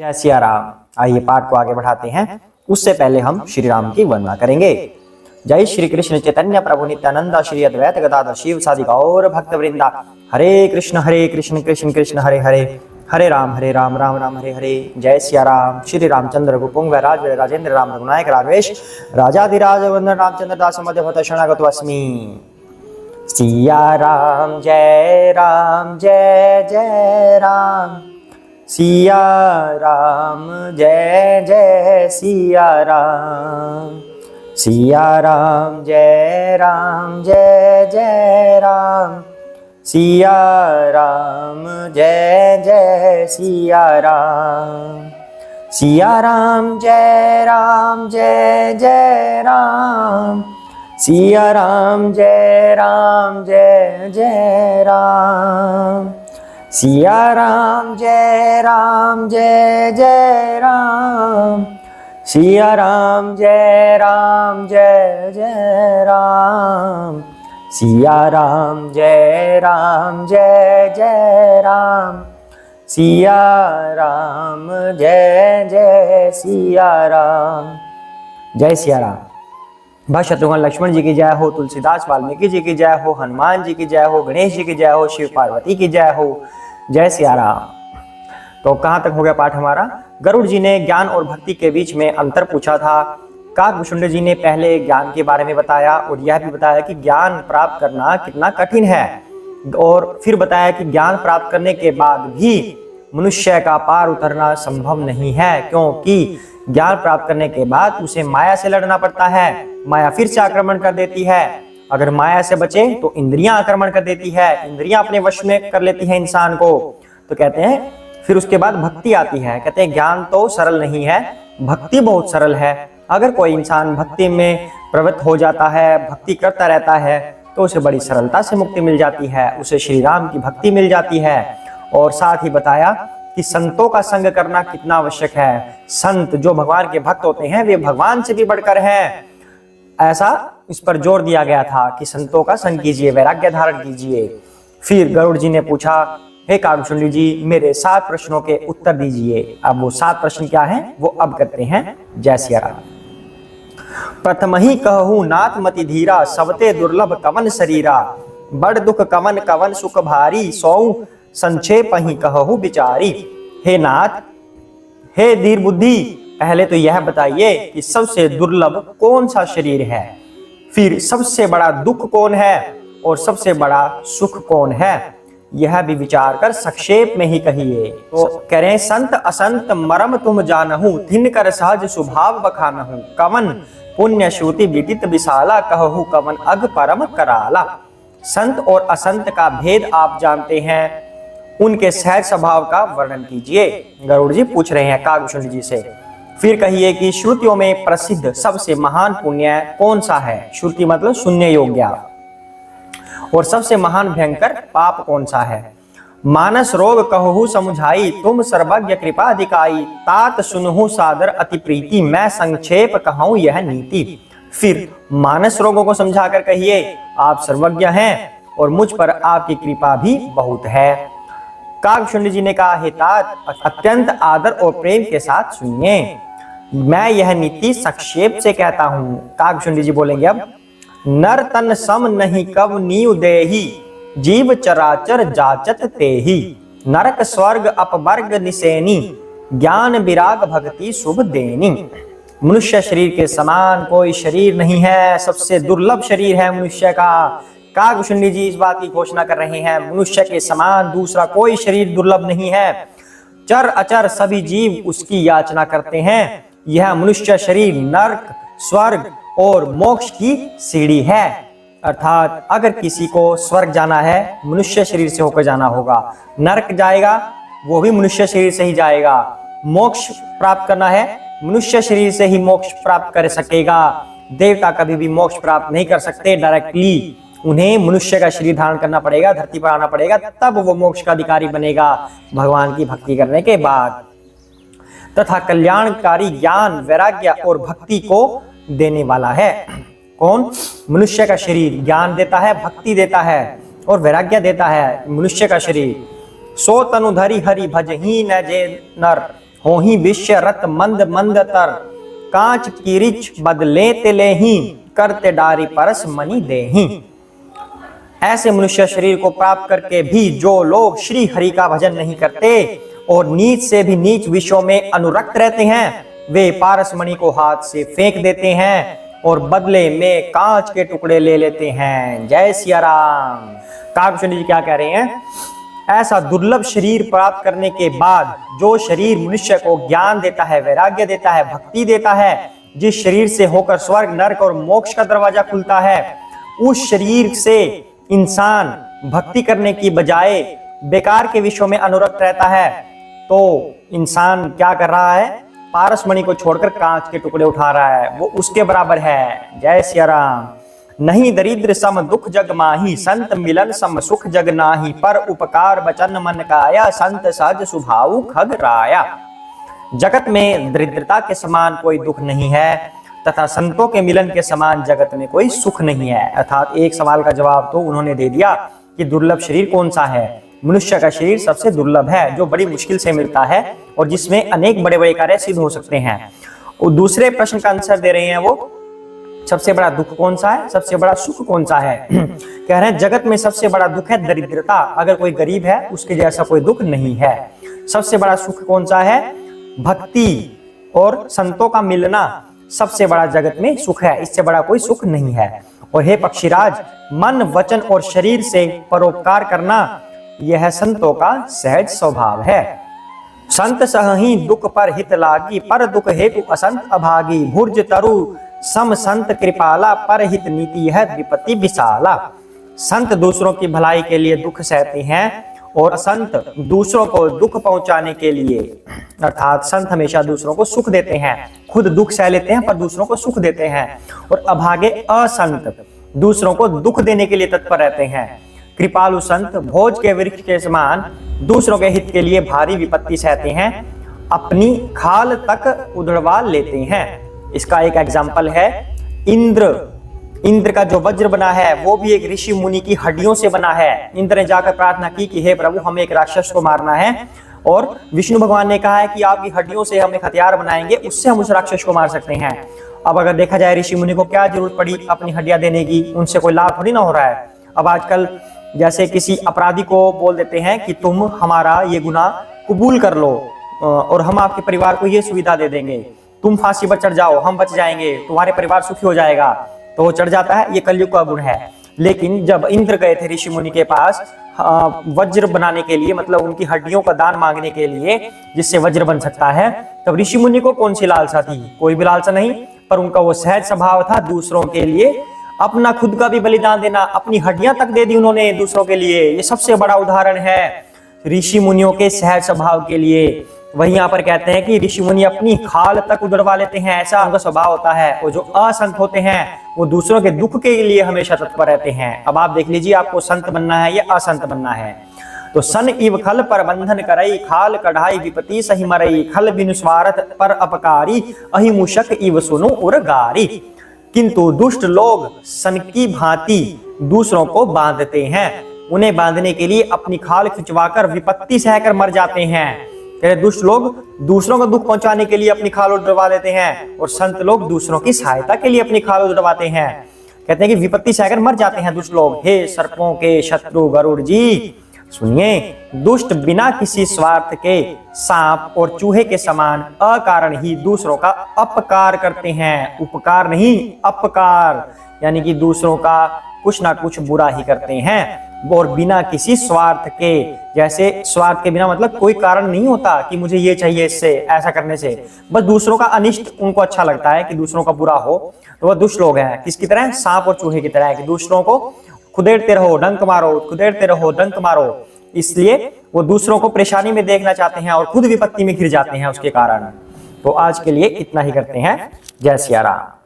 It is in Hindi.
जय सिया राम। आइए पाठ को आगे बढ़ाते हैं। उससे पहले हम श्री राम की वंदना करेंगे। जय श्री कृष्ण चैतन्य प्रभु नित्यानंदा श्री अद्वैत गदाधर शिव सादि गौर भक्त वृंदा। हरे कृष्ण कृष्ण कृष्ण हरे हरे, हरे राम राम राम हरे हरे। जय सिया राम। श्री रामचंद्र गुपुंग राज राजेंद्र राम रघुनायक रामेश राजाधिराज वंदन रामचंद्र दास मध्य भक्त शरणागत अस्मि। सिया राम जय जय राम, सिया राम जय जय सिया राम, सिया राम जय जय राम, सिया राम जय जय सिया राम, सिया राम जय जय राम, सिया राम जय जय राम, सिया राम जय जय राम, सिया राम जय जय राम, सिया राम जय जय राम, सिया राम जय जय सिया राम। जय सिया राम। भाई शत्रुघ्न लक्ष्मण जी की जय हो, तुलसीदास वाल्मीकि जी की जय हो, हनुमान जी की जय हो, गणेश जी की जय हो, शिव पार्वती की जय हो। जय सिया राम। तो कहाँ तक हो गया पाठ हमारा? गरुड़ जी ने ज्ञान और भक्ति के बीच में अंतर पूछा था। काकभूषुंड जी ने पहले ज्ञान के बारे में बताया और यह भी बताया कि ज्ञान प्राप्त करना कितना कठिन है, और फिर बताया कि ज्ञान प्राप्त करने के बाद भी मनुष्य का पार उतरना संभव नहीं है, क्योंकि ज्ञान प्राप्त करने के बाद उसे माया से लड़ना पड़ता है। माया फिर से आक्रमण कर देती है। अगर माया से बचे तो इंद्रियां आक्रमण कर देती है, इंद्रियां अपने वश में कर लेती है इंसान को। तो कहते हैं फिर उसके बाद भक्ति आती है। कहते हैं ज्ञान तो सरल नहीं है, भक्ति बहुत सरल है। अगर कोई इंसान भक्ति में प्रवृत्त हो जाता है, भक्ति करता रहता है, तो उसे बड़ी सरलता से मुक्ति मिल जाती है, उसे श्री राम की भक्ति मिल जाती है। और साथ ही बताया कि संतों का संग करना कितना आवश्यक है। संत जो भगवान के भक्त होते हैं वे भगवान से भी बढ़कर हैं, ऐसा इस पर जोर दिया गया था कि संतों का संग कीजिए, वैराग्य धारण कीजिए। फिर गरुड़ जी ने पूछा, हे काकभूषुंड जी मेरे 7 प्रश्नों के उत्तर दीजिए। अब वो 7 प्रश्न क्या हैं वो अब करते हैं। जय सिया राम। प्रथम ही कहूँ नाथ मति धीरा, सबते दुर्लभ कवन शरीरा, बड़ दुख कवन कवन सुख भारी, सौ संक्षेप ही कहूँ बिचारी। हे नाथ, हे धीर बुद्धि, पहले तो यह बताइए कि सबसे दुर्लभ कौन सा शरीर है, फिर सबसे बड़ा दुख कौन है और सबसे बड़ा सुख कौन है, यह भी विचार कर संक्षेप में ही कहिए। तो कह रहे हैं, संत असंत मरम तुम जानहु, थिन कर सहज स्वभाव बखानहु, कवन पुण्य श्रुति विदित विशाला, कहु कवन अग परम कराला। संत और असंत का भेद आप जानते हैं, उनके सहज स्वभाव का वर्णन कीजिए। गरुड़ जी पूछ रहे हैं काकभूषुंड जी से। फिर कहिए कि श्रुतियों में प्रसिद्ध सबसे महान पुण्य कौन सा है। श्रुति मतलब सुनने योग्य। और सबसे महान भयंकर पाप कौन सा है। मानस रोग कहु समुझाई, तुम सर्वज्ञ कृपा अधिकाई, तात सुनहु सादर अति प्रीति, मैं संक्षेप कहूँ यह नीति। फिर मानस रोगों को समझा कर कहिए, आप सर्वज्ञ हैं और मुझ पर आपकी कृपा भी बहुत है। काकभूषुंड जी ने कहा, हे तात, अत्यंत आदर और प्रेम के साथ सुनिए, मैं यह नीति संक्षेप से कहता हूँ। काकभूषुंड जी बोलेंगे अब, नर तन सम नहीं कब नीव देही, जीव चराचर जाचत तेही, नरक स्वर्ग अपवर्ग निसेनी, ज्ञान विराग भक्ति शुभ देनी। मनुष्य शरीर के समान कोई शरीर नहीं है, सबसे दुर्लभ शरीर है मनुष्य का। काकभूषुंड जी इस बात की घोषणा कर रहे हैं, मनुष्य के समान दूसरा कोई शरीर दुर्लभ नहीं है। चर अचर सभी जीव उसकी याचना करते हैं। यह मनुष्य शरीर नरक, स्वर्ग और मोक्ष की सीढ़ी है। अर्थात अगर किसी को स्वर्ग जाना है मनुष्य शरीर से होकर जाना होगा, नरक जाएगा वो भी मनुष्य शरीर से ही जाएगा, मोक्ष प्राप्त करना है मनुष्य शरीर से ही मोक्ष प्राप्त कर सकेगा। देवता कभी भी मोक्ष प्राप्त नहीं कर सकते डायरेक्टली, उन्हें मनुष्य का शरीर धारण करना पड़ेगा, धरती पर आना पड़ेगा, तब वो मोक्ष का अधिकारी बनेगा भगवान की भक्ति करने के बाद। तथा कल्याणकारी ज्ञान वैराग्य और भक्ति को देने वाला है। कौन? मनुष्य का शरीर ज्ञान देता है, भक्ति देता है और वैराग्य देता है मनुष्य का शरीर। सो तनुधरी हरि भजही न जे नर, हो ही विश्व रत मंद मंद तर, कांच की रिच बदले तिले ही, करते डारी परस मनी दे ही। ऐसे मनुष्य शरीर को प्राप्त करके भी जो लोग श्री हरि का भजन नहीं करते और नीच से भी नीच विषयों में अनुरक्त रहते हैं, वे पारसमणि को हाथ से फेंक देते हैं और बदले में कांच के टुकड़े ले लेते हैं। जय सिया राम। काकभूषण जी क्या कह रहे हैं? ऐसा दुर्लभ शरीर प्राप्त करने के बाद जो शरीर मनुष्य को ज्ञान देता है, वैराग्य देता है, भक्ति देता है, जिस शरीर से होकर स्वर्ग नरक और मोक्ष का दरवाजा खुलता है, उस शरीर से इंसान भक्ति करने की बजाय बेकार के विषयों में अनुरक्त रहता है, तो इंसान क्या कर रहा है? पारसमणि को छोड़कर कांच के टुकड़े उठा रहा है, वो उसके बराबर है। जय सिया राम। नहीं दरिद्र सम दुख जग माही, संत मिलन सम सुख जग नाही, पर उपकार बचन मन काया, संत सहज स्वभाव खग राया। जगत में दरिद्रता के समान कोई दुख नहीं है तथा संतों के मिलन के समान जगत में कोई सुख नहीं है। अर्थात एक सवाल का जवाब तो उन्होंने दे दिया कि दुर्लभ शरीर कौन सा है। मनुष्य का शरीर सबसे दुर्लभ है, जो बड़ी मुश्किल से मिलता है और जिसमें अनेक बड़े बड़े कार्य सिद्ध हो सकते हैं। और दूसरे प्रश्न का आंसर दे रहे हैं वो, सबसे बड़ा दुख कौन सा है, सबसे बड़ा सुख कौन सा है? कह रहे हैं जगत में सबसे बड़ा दुख है दरिद्रता। अगर कोई गरीब है उसके जैसा कोई दुख नहीं है। सबसे बड़ा सुख कौन सा है? भक्ति और संतों का मिलना सबसे बड़ा जगत में सुख है, इससे बड़ा कोई सुख नहीं है। और हे पक्षीराज, मन वचन और शरीर से परोपकार करना यह संतों का सहज स्वभाव है। संत सहहि दुख पर हित लागी, पर दुख हेतु असंत अभागी, भुर्ज तरु सम संत कृपाला, पर हित नीति है विपत्ति विशाला। संत दूसरों की भलाई के लिए दुख सहते हैं और संत दूसरों को दुख पहुंचाने के लिए, अर्थात संत हमेशा दूसरों को सुख देते हैं, खुद दुख सह लेते हैं पर दूसरों को सुख देते हैं। और अभागे असंत दूसरों को दुख देने के लिए तत्पर रहते हैं। कृपालु संत भोज के वृक्ष के समान दूसरों के हित के लिए भारी विपत्ति सहते हैं, अपनी खाल तक उधड़वा लेते हैं। इसका एक एग्जाम्पल है इंद्र का जो वज्र बना है वो भी एक ऋषि मुनि की हड्डियों से बना है। इंद्र ने जाकर प्रार्थना की कि हे प्रभु, हमें एक राक्षस को मारना है, और विष्णु भगवान ने कहा है कि आपकी हड्डियों से हम एक हथियार बनाएंगे, उससे हम उस राक्षस को मार सकते हैं। अब अगर देखा जाए ऋषि मुनि को क्या जरूरत पड़ी अपनी हड्डियां देने की, उनसे कोई लाभ थोड़ी ना हो रहा है। अब आजकल जैसे किसी अपराधी को बोल देते हैं कि तुम हमारा ये गुनाह कबूल कर लो और हम आपके परिवार को ये सुविधा दे देंगे, तुम फांसी पर चढ़ जाओ, हम बच जाएंगे, तुम्हारे परिवार सुखी हो जाएगा, तो वो चढ़ जाता है। ये कलयुग का गुण है। लेकिन जब इंद्र गए थे ऋषि मुनि के पास वज्र बनाने के लिए, मतलब उनकी हड्डियों का दान मांगने के लिए जिससे वज्र बन सकता है, तब ऋषि मुनि को कौन सी लालसा थी? कोई भी लालसा नहीं, पर उनका वो सहज स्वभाव था दूसरों के लिए अपना खुद का भी बलिदान देना, अपनी हड्डियां तक दे दी उन्होंने दूसरों के लिए। ये सबसे बड़ा उदाहरण है ऋषि मुनियों के सहज स्वभाव के लिए। वही यहाँ पर कहते हैं कि ऋषि मुनि अपनी खाल तक उधड़वा लेते हैं, ऐसा उनका स्वभाव होता है। और जो असंत होते हैं वो दूसरों के दुख के लिए हमेशा तत्पर रहते हैं। अब आप देख लीजिए, आपको संत बनना है या असंत बनना है। तो सन इव खल पर बंधन करई, खाल कढ़ाई विपति सही मरई, खल बिनु स्वार्थ पर अपकारी, अहि मूषक इव सुनु उरगारी। किंतु दुष्ट लोग सन की भांति दूसरों को बांधते हैं, उन्हें बांधने के लिए अपनी खाल खिंचवाकर विपत्ति सहकर मर जाते हैं। दुष्ट लोग दूसरों को दुख पहुंचाने के लिए अपनी खाल उड़वा लेते हैं और संत लोग दूसरों की सहायता के लिए अपनी खाल उड़वाते हैं। कहते हैं कि विपत्ति सहकर मर जाते हैं दुष्ट लोग। हे सर्पों के शत्रु गरुड़ जी, सुनिए, दुष्ट बिना किसी स्वार्थ के सांप और चूहे के समान अकारण ही दूसरों का अपकार करते हैं। उपकार नहीं, अपकार, यानी कि दूसरों का कुछ ना कुछ बुरा ही करते हैं और बिना किसी स्वार्थ के। जैसे स्वार्थ के बिना मतलब कोई कारण नहीं होता कि मुझे ये चाहिए इससे, ऐसा करने से, बस दूसरों का अनिष्ट उनको अच्छा लगता है कि दूसरों का बुरा हो, तो वह दुष्ट लोग हैं। किसकी तरह? सांप और चूहे की तरह है कि दूसरों को खुदेड़ते रहो, डंक मारो, खुदेड़ते रहो, डंक मारो। इसलिए वो दूसरों को परेशानी में देखना चाहते हैं और खुद विपत्ति में घिर जाते हैं उसके कारण। तो आज के लिए इतना ही करते हैं। जय सिया राम।